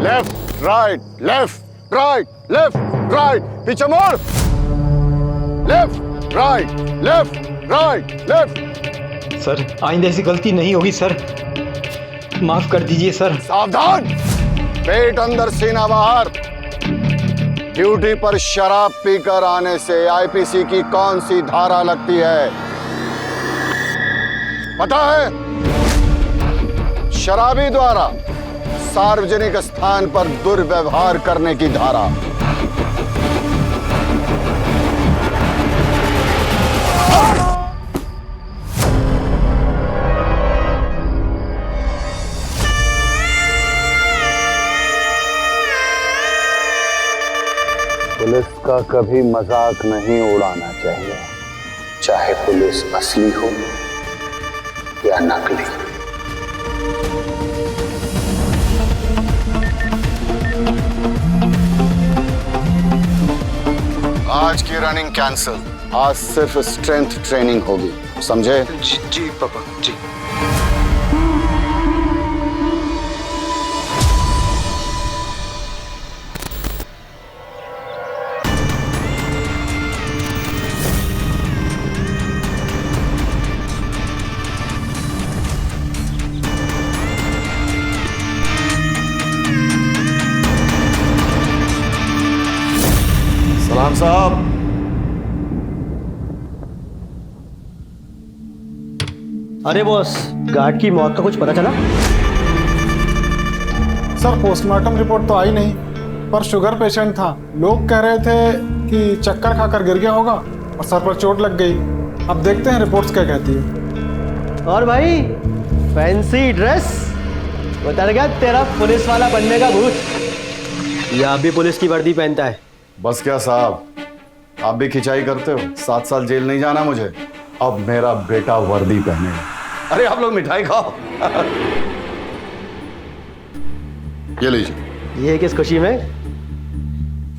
Left right left right left right, पीछे मोड़, left right left. Sir आइंदा ऐसी गलती नहीं होगी सर, माफ कर दीजिए सर। सावधान, पेट अंदर सीना बाहर। ड्यूटी पर शराब पीकर आने से आईपीसी की कौन सी धारा लगती है पता है? शराबी द्वारा सार्वजनिक स्थान पर दुर्व्यवहार करने की धारा। पुलिस का कभी मजाक नहीं उड़ाना चाहिए, चाहे पुलिस असली हो या नकली। आज की रनिंग कैंसिल, आज सिर्फ स्ट्रेंथ ट्रेनिंग होगी, समझे? जी पापा जी। सलाम साहब। अरे बॉस, गार्ड की मौत का कुछ पता चला? सर पोस्टमार्टम रिपोर्ट तो आई नहीं, पर शुगर पेशेंट था। लोग कह रहे थे कि चक्कर खाकर गिर गया होगा और सर पर चोट लग गई। अब देखते हैं रिपोर्ट्स क्या कहती है। और भाई फैंसी ड्रेस, उतर गया तेरा पुलिस वाला बनने का भूत। या भी पुलिस की वर्दी पहनता है? बस क्या साहब, आप भी खिंचाई करते हो। 7 साल जेल नहीं जाना मुझे, अब मेरा बेटा वर्दी पहनेगा। अरे आप लोग मिठाई खाओ। ये लीजिए। ये किस खुशी में?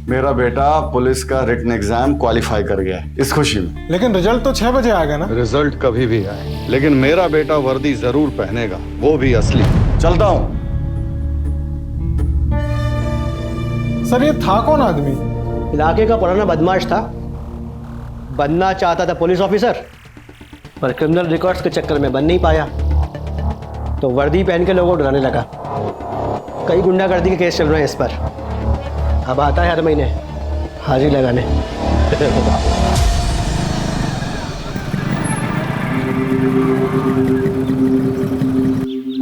मेरा बेटा पुलिस का रिटन एग्जाम क्वालिफाई कर गया है, इस खुशी में। लेकिन रिजल्ट तो 6 बजे आएगा ना? रिजल्ट कभी भी आए, लेकिन मेरा बेटा वर्दी जरूर पहनेगा, वो भी असली। चलता हूं। सर ये था कौन आदमी? इलाके का पुराना बदमाश था, बनना चाहता था पुलिस ऑफिसर, पर क्रिमिनल रिकॉर्ड्स के चक्कर में बन नहीं पाया, तो वर्दी पहन के लोगों को डराने लगा। कई गुंडागर्दी के केस चल रहे हैं इस पर। अब आता है हर महीने हाजिरी लगाने।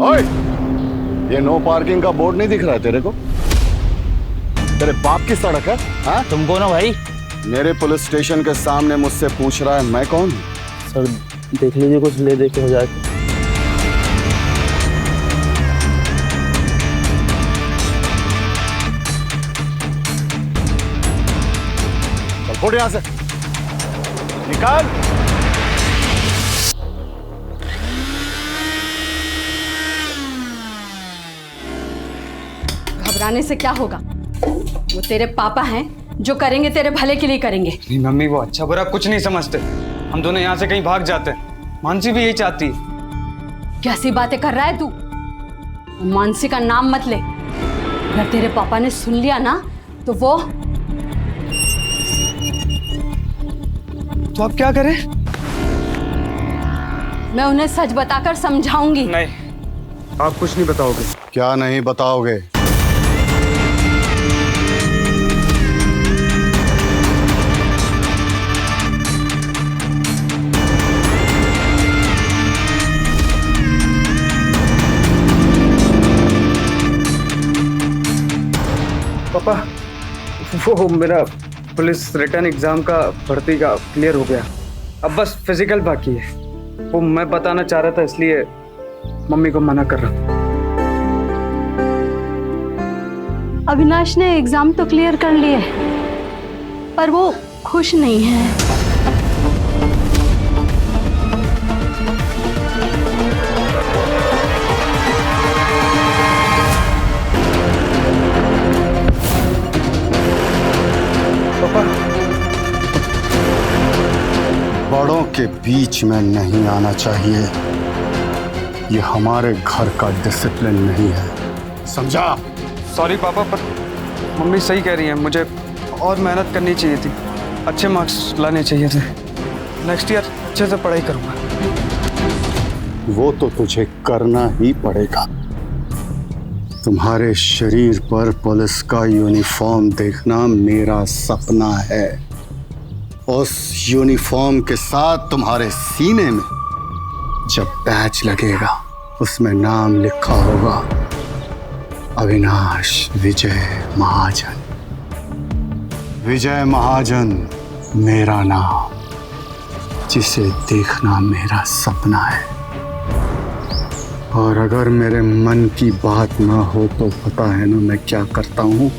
ओए, ये नो पार्किंग का बोर्ड नहीं दिख रहा है तेरे को? तेरे बाप की सड़क है? हाँ? तुमको ना भाई। मेरे पुलिस स्टेशन के सामने मुझसे पूछ रहा है मैं कौन हूँ? सर देख लीजिए, कुछ ले दे के हो जाए। चल फुट यहाँ से, निकाल। घबराने से क्या होगा? वो तेरे पापा हैं, जो करेंगे तेरे भले के लिए करेंगे। नहीं मम्मी, वो अच्छा बुरा कुछ नहीं समझते। हम दोनों यहाँ से कहीं भाग जाते हैं, मानसी भी यही चाहती है। कैसी बातें कर रहा है तू? मानसी का नाम मत ले, अगर तेरे पापा ने सुन लिया ना तो वो। तो आप क्या करें? मैं उन्हें सच बताकर समझाऊंगी। नहीं, आप कुछ नहीं बताओगे। क्या नहीं बताओगे? पापा, वो मेरा पुलिस रिटर्न एग्जाम का भर्ती का क्लियर हो गया, अब बस फिजिकल बाकी है। वो मैं बताना चाह रहा था, इसलिए मम्मी को मना कर रहा हूँ। अविनाश ने एग्जाम तो क्लियर कर लिए, पर वो खुश नहीं है। बड़ों के बीच में नहीं आना चाहिए, ये हमारे घर का डिसिप्लिन नहीं है, समझा? सॉरी पापा, पर मम्मी सही कह रही है, मुझे और मेहनत करनी चाहिए थी, अच्छे मार्क्स लाने चाहिए थे। नेक्स्ट ईयर अच्छे से पढ़ाई करूँगा। वो तो तुझे करना ही पड़ेगा। तुम्हारे शरीर पर पुलिस का यूनिफॉर्म देखना मेरा सपना है। उस यूनिफॉर्म के साथ तुम्हारे सीने में जब बैच लगेगा, उसमें नाम लिखा होगा अविनाश विजय महाजन। विजय महाजन मेरा नाम, जिसे देखना मेरा सपना है। और अगर मेरे मन की बात ना हो तो पता है ना मैं क्या करता हूँ?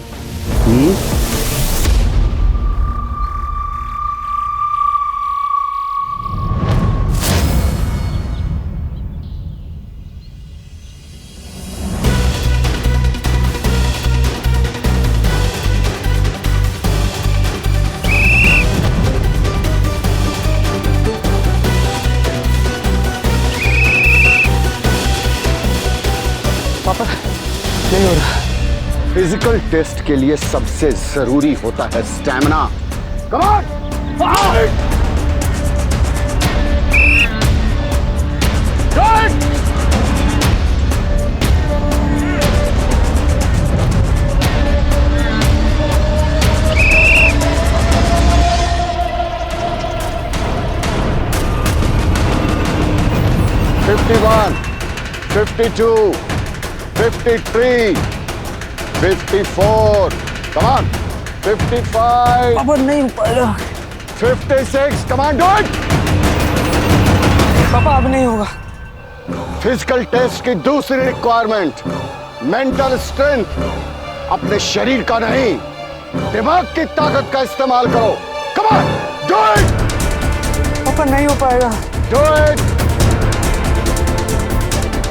नहीं हो रहा। फिजिकल टेस्ट के लिए सबसे जरूरी होता है stamina. Come on, fight! Fight! $51, $52, $53, $54, come on, $55, पापा नहीं हो पाएगा। $56, come on, do it! पापा अब नहीं होगा। फिजिकल टेस्ट की दूसरी रिक्वायरमेंट, मेंटल स्ट्रेंथ। अपने शरीर का नहीं, दिमाग की ताकत का इस्तेमाल करो। Come on, do it! पापा नहीं हो पाएगा। Do it!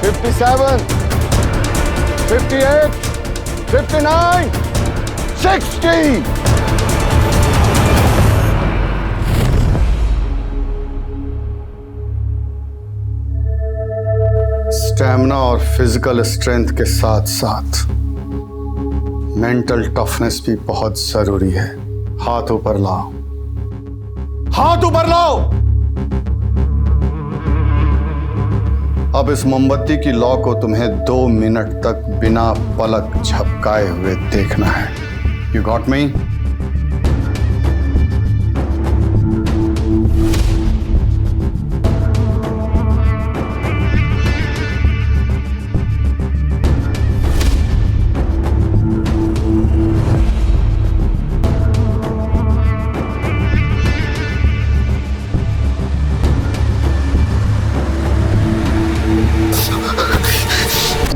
57, 58, 59, 60! स्टैमिना और फिजिकल स्ट्रेंथ के साथ साथ मेंटल टफनेस भी बहुत जरूरी है। हाथ ऊपर लाओ, हाथ ऊपर लाओ। अब इस मोमबत्ती की लौ को तुम्हें 2 मिनट तक बिना पलक झपकाए हुए देखना है। You got me?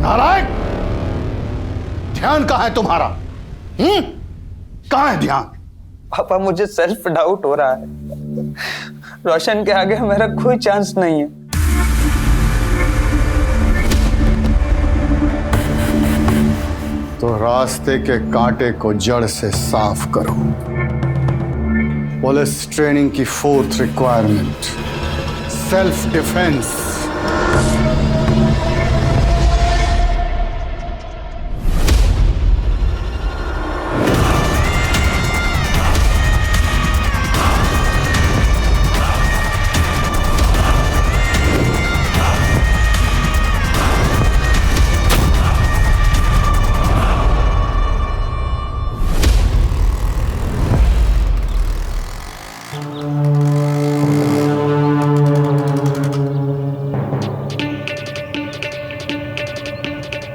नारायण, ध्यान कहाँ है तुम्हारा? कहाँ है ध्यान? पापा मुझे सेल्फ डाउट हो रहा है। रोशन के आगे मेरा कोई चांस नहीं है। तो रास्ते के कांटे को जड़ से साफ करो। पुलिस ट्रेनिंग की 4th requirement, self defence.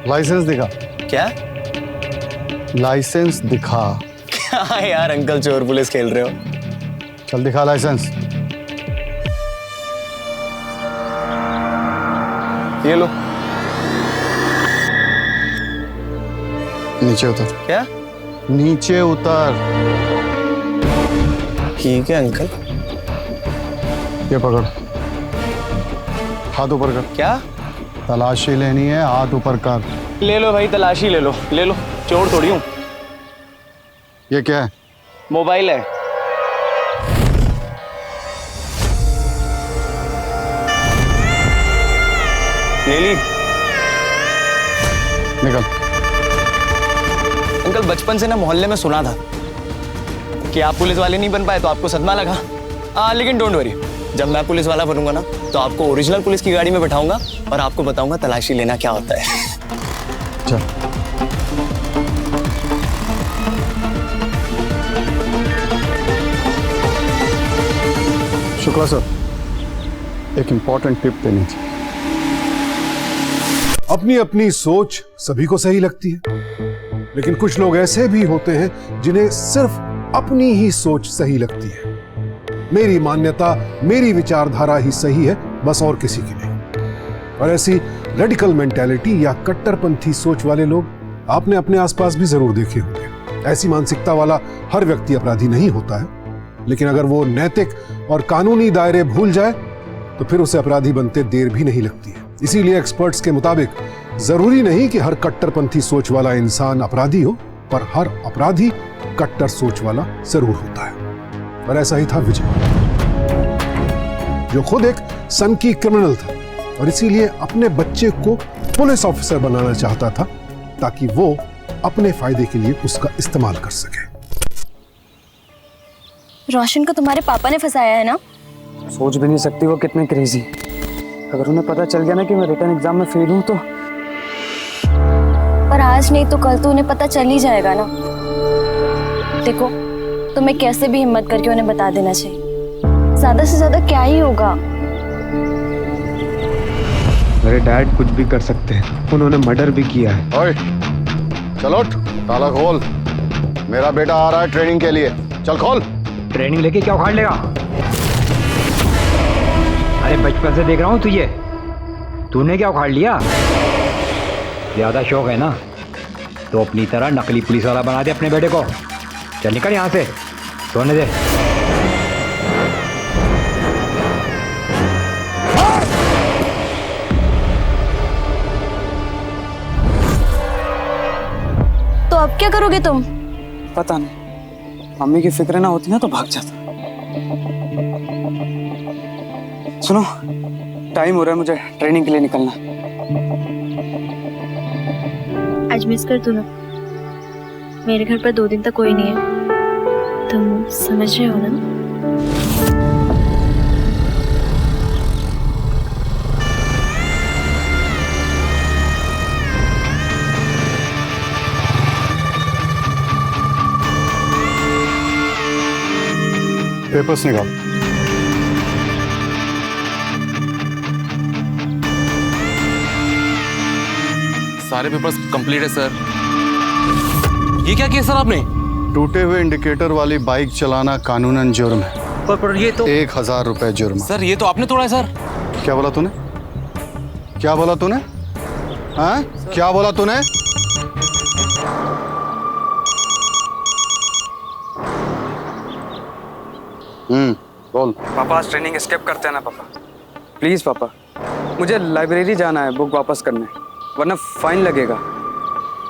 Licence दिखा। क्या? लाइसेंस दिखा। क्या यार अंकल चोर पुलिस खेल रहे हो? चल दिखा लाइसेंस। ये लो। नीचे उतर। क्या? नीचे उतर। ठीक है अंकल। ये पकड़, हाथ ऊपर कर। क्या? तलाशी लेनी है, हाथ ऊपर कर। ले लो भाई, तलाशी ले लो, ले लो। चोर थोड़ी हूं। ये क्या है? मोबाइल है। ले ली। निकल। अंकल बचपन से ना मोहल्ले में सुना था कि आप पुलिस वाले नहीं बन पाए तो आपको सदमा लगा। हाँ लेकिन डोंट वरी, जब मैं पुलिस वाला बनूंगा ना तो आपको ओरिजिनल पुलिस की गाड़ी में बैठाऊंगा और आपको बताऊंगा तलाशी लेना क्या होता है। चल। शुक्ला सर, एक इंपॉर्टेंट टिप देनी थी। अपनी अपनी सोच सभी को सही लगती है, लेकिन कुछ लोग ऐसे भी होते हैं जिन्हें सिर्फ अपनी ही सोच सही लगती है। मेरी मान्यता, मेरी विचारधारा ही सही है, बस और किसी की नहीं। और ऐसी रेडिकल मेंटालिटी या कट्टरपंथी सोच वाले लोग आपने अपने आसपास भी जरूर देखे होंगे। ऐसी मानसिकता वाला हर व्यक्ति अपराधी नहीं होता है, लेकिन अगर वो नैतिक और कानूनी दायरे भूल जाए तो फिर उसे अपराधी बनते देर भी नहीं लगती है। इसीलिए एक्सपर्ट्स के मुताबिक जरूरी नहीं कि हर कट्टरपंथी सोच वाला इंसान अपराधी हो, पर हर अपराधी कट्टर सोच वाला जरूर होता है। और ऐसा ही था विजय, जो खुद एक सनकी क्रिमिनल था और इसीलिए अपने बच्चे को पुलिस ऑफिसर बनाना चाहता था ताकि वो अपने फायदे के लिए उसका इस्तेमाल कर सके। रोशन को तुम्हारे पापा ने फंसाया है ना? सोच भी नहीं सकती वो कितने क्रेजी। अगर उन्हें पता चल गया ना कि मैं रिटर्न एग्जाम में फेल हूं तो। पर आज नहीं तो कल तो उन्हें पता चल ही जाएगा ना। देखो, तुम्हें कैसे भी हिम्मत करके उन्हें बता देना चाहिए। ज्यादा से ज्यादा क्या ही होगा। मेरे डैड कुछ भी कर सकते हैं, उन्होंने मर्डर भी किया है। ओए, चलो ताला खोल, मेरा बेटा आ रहा है ट्रेनिंग के लिए। चल खोल। ट्रेनिंग लेके क्या उखाड़ लेगा? अरे बचपन से देख रहा हूँ तुझे, तूने क्या उखाड़ लिया? ज्यादा शौक है ना तो अपनी तरह नकली पुलिस वाला बना दे अपने बेटे को। चल निकल यहाँ से, सोने दे। तो अब क्या करोगे तुम? पता नहीं, मम्मी की फिक्र ना होती ना तो भाग जाता। सुनो, टाइम हो रहा है, मुझे ट्रेनिंग के लिए निकलना। आज मिस कर तू ना। मेरे घर पर 2 दिन तक कोई नहीं है, तुम समझ रहे हो ना? पेपर्स निकाल। सारे पेपर्स कंप्लीट है सर। ये क्या किया सर आपने? टूटे हुए इंडिकेटर वाली बाइक चलाना कानूनन जुर्म है। पर ये तो 1000 रुपए जुर्म। सर ये तो आपने तोड़ा है सर। क्या बोला तूने? क्या बोला तूने? हाँ, क्या बोला तूने? बोल। पापा आज ट्रेनिंग स्किप करते हैं ना पापा? प्लीज पापा, मुझे लाइब्रेरी जाना है बुक वापस करने, वरना फाइन लगेगा।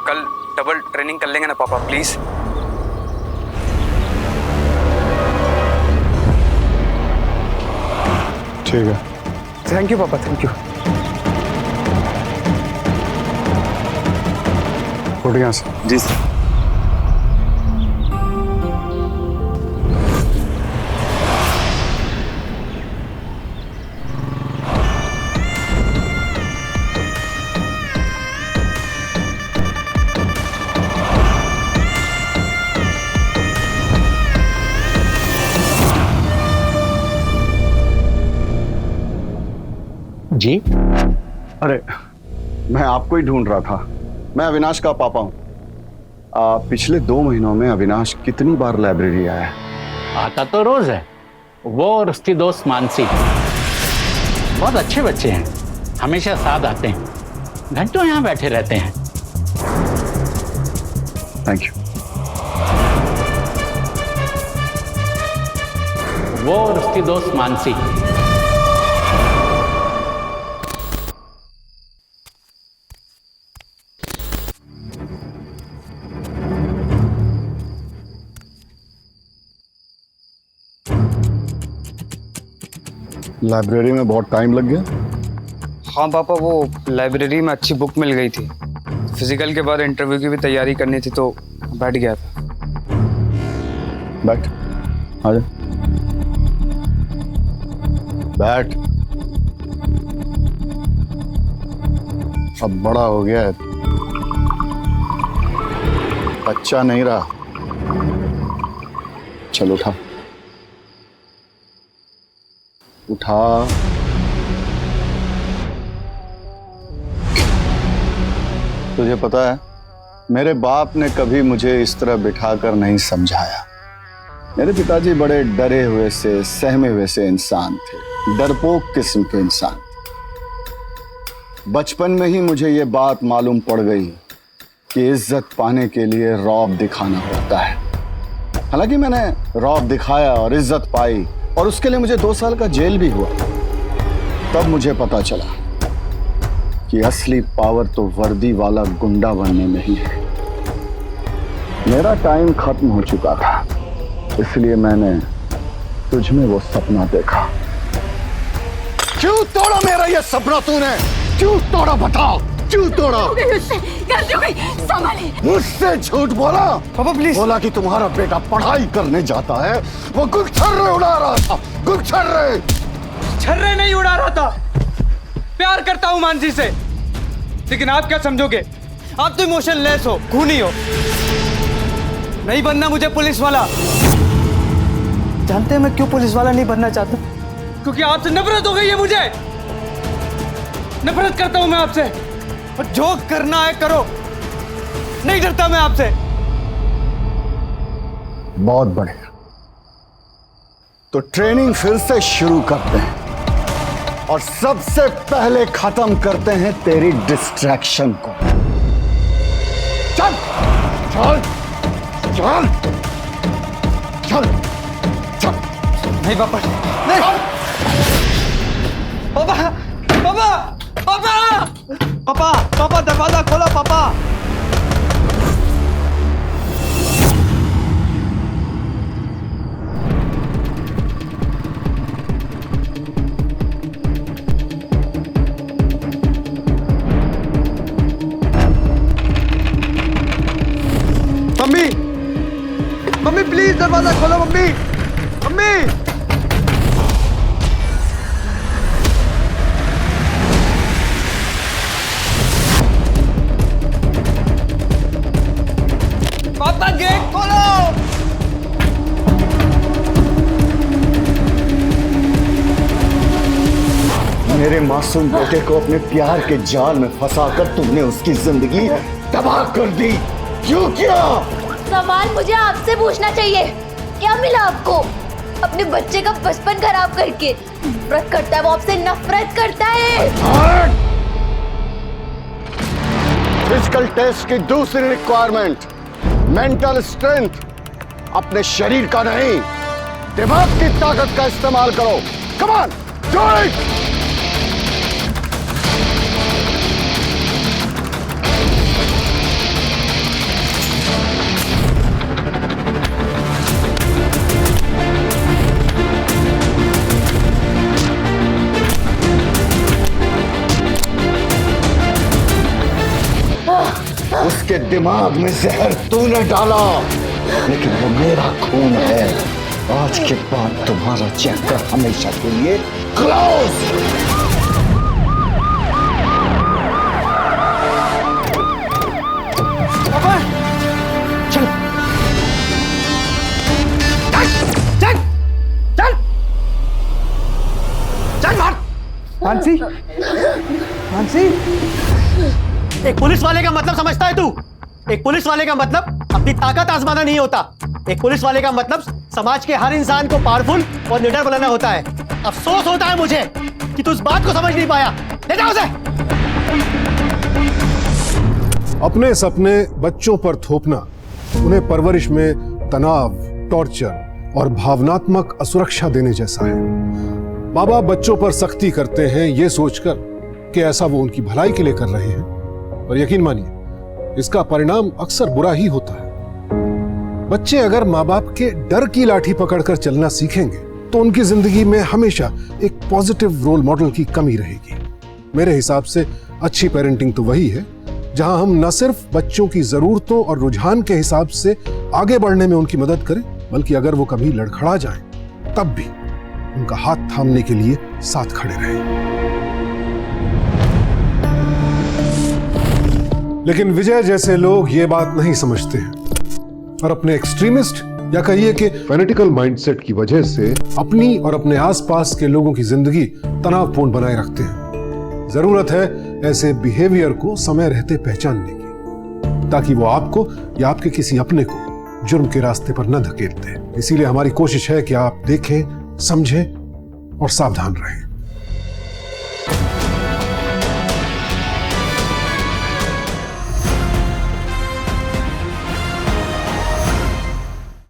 कल डबल ट्रेनिंग कर लेंगे ना पापा, प्लीज। ठीक है। थैंक यू पापा, थैंक यू। उठ गया सर। जी सर। जी? अरे मैं आपको ही ढूंढ रहा था। मैं अविनाश का पापा हूँ। पिछले 2 महीनों में अविनाश कितनी बार लाइब्रेरी आया है? आता तो रोज है। वो और उसकी दोस्त मानसी बहुत अच्छे बच्चे हैं, हमेशा साथ आते हैं, घंटों यहाँ बैठे रहते हैं। Thank you. वो और उसकी दोस्त मानसी। लाइब्रेरी में बहुत टाइम लग गया। हाँ पापा, वो लाइब्रेरी में अच्छी बुक मिल गई थी, फिजिकल के बाद इंटरव्यू की भी तैयारी करनी थी तो बैठ गया था। बैठ, आ जा, बैठ। अब बड़ा हो गया है, बच्चा नहीं रहा। चल उठा, उठा। तुझे पता है, मेरे बाप ने कभी मुझे इस तरह बिठाकर नहीं समझाया। मेरे पिताजी बड़े डरे हुए से, सहमे हुए से इंसान थे, डरपोक किस्म के इंसान। बचपन में ही मुझे ये बात मालूम पड़ गई कि इज्जत पाने के लिए रौब दिखाना पड़ता है। हालांकि मैंने रौब दिखाया और इज्जत पाई, और उसके लिए मुझे 2 साल का जेल भी हुआ। तब मुझे पता चला कि असली पावर तो वर्दी वाला गुंडा बनने में ही है। मेरा टाइम खत्म हो चुका था, इसलिए मैंने तुझ में वो सपना देखा। क्यों तोड़ा मेरा ये सपना तूने? क्यों तोड़ा बताओ, क्यों तोड़ा? गलती हो गई, संभालिए। मुझसे झूठ बोला? पापा प्लीज। बोला कि तुम्हारा बेटा पढ़ाई करने जाता है, वो गुलछर्रे उड़ा रहा था। गुलछर्रे छर्रे नहीं उड़ा रहा था। प्यार करता हूं मानसी से, लेकिन आप क्या समझोगे? आप तो इमोशनलेस हो, खूनी हो। नहीं बनना मुझे पुलिस वाला। जानते हैं मैं क्यों पुलिस वाला नहीं बनना चाहता? क्योंकि आपसे नफरत हो गई है मुझे। नफरत करता हूं मैं आपसे, और जो करना है करो। नहीं डरता मैं आपसे। बहुत बढ़िया, तो ट्रेनिंग फिर से शुरू करते हैं, और सबसे पहले खत्म करते हैं तेरी डिस्ट्रैक्शन को। चल चल चल चल चल। नहीं पापा, नहीं पापा, पापा, पापा, पापा, पापा दरवाजा खोलो पापा। मम्मी, मम्मी प्लीज दरवाजा खोलो मम्मी, मम्मी। पापा गेट खोलो। मेरे मासूम बेटे को अपने प्यार के जाल में फंसाकर तुमने उसकी जिंदगी तबाह कर दी। क्यों किया? सवाल मुझे आपसे पूछना चाहिए, क्या मिला आपको अपने बच्चे का बचपन खराब करके? नफरत करता है वो आपसे, नफरत करता है। फिजिकल टेस्ट की दूसरी रिक्वायरमेंट, मेंटल स्ट्रेंथ। अपने शरीर का नहीं, दिमाग की ताकत का इस्तेमाल करो। Come on, do it. उसके दिमाग में जहर तूने डाला, लेकिन वो मेरा खून है। आज के बाद तुम्हारा चैप्टर हमेशा के लिए क्लोज। पापा चल चल चल चल मार। मानसी, मानसी। एक पुलिस वाले का मतलब समझता है तू? एक पुलिस वाले का मतलब अपनी ताकत आजमाना नहीं होता। एक पुलिस वाले का मतलब समाज के हर इंसान को पावरफुल और निडर बनाना होता है। अफसोस होता है मुझे कि तू इस बात को समझ नहीं पाया। ले जाओ उसे। अपने सपने बच्चों पर थोपना उन्हें परवरिश में तनाव, टॉर्चर और भावनात्मक असुरक्षा देने जैसा है। माँ बाप बच्चों पर सख्ती करते हैं ये सोचकर कि ऐसा वो उनकी भलाई के लिए कर रहे हैं, और यकीन मानिए इसका परिणाम अक्सर बुरा ही होता है। बच्चे अगर माँ बाप के डर की लाठी पकड़कर चलना सीखेंगे तो उनकी जिंदगी में हमेशा एक पॉजिटिव रोल मॉडल की कमी रहेगी। मेरे हिसाब से अच्छी पेरेंटिंग तो वही है जहां हम न सिर्फ बच्चों की जरूरतों और रुझान के हिसाब से आगे बढ़ने में उनकी मदद करें, बल्कि अगर वो कभी लड़खड़ा जाएं, तब भी उनका हाथ थामने के लिए साथ खड़े रहें। लेकिन विजय जैसे लोग ये बात नहीं समझते हैं और अपने एक्सट्रीमिस्ट या कहिए कि फैनेटिकल माइंडसेट की वजह से अपनी और अपने आसपास के लोगों की जिंदगी तनावपूर्ण बनाए रखते हैं। जरूरत है ऐसे बिहेवियर को समय रहते पहचानने की, ताकि वो आपको या आपके किसी अपने को जुर्म के रास्ते पर न धकेल दे। इसीलिए हमारी कोशिश है कि आप देखें, समझें और सावधान रहें।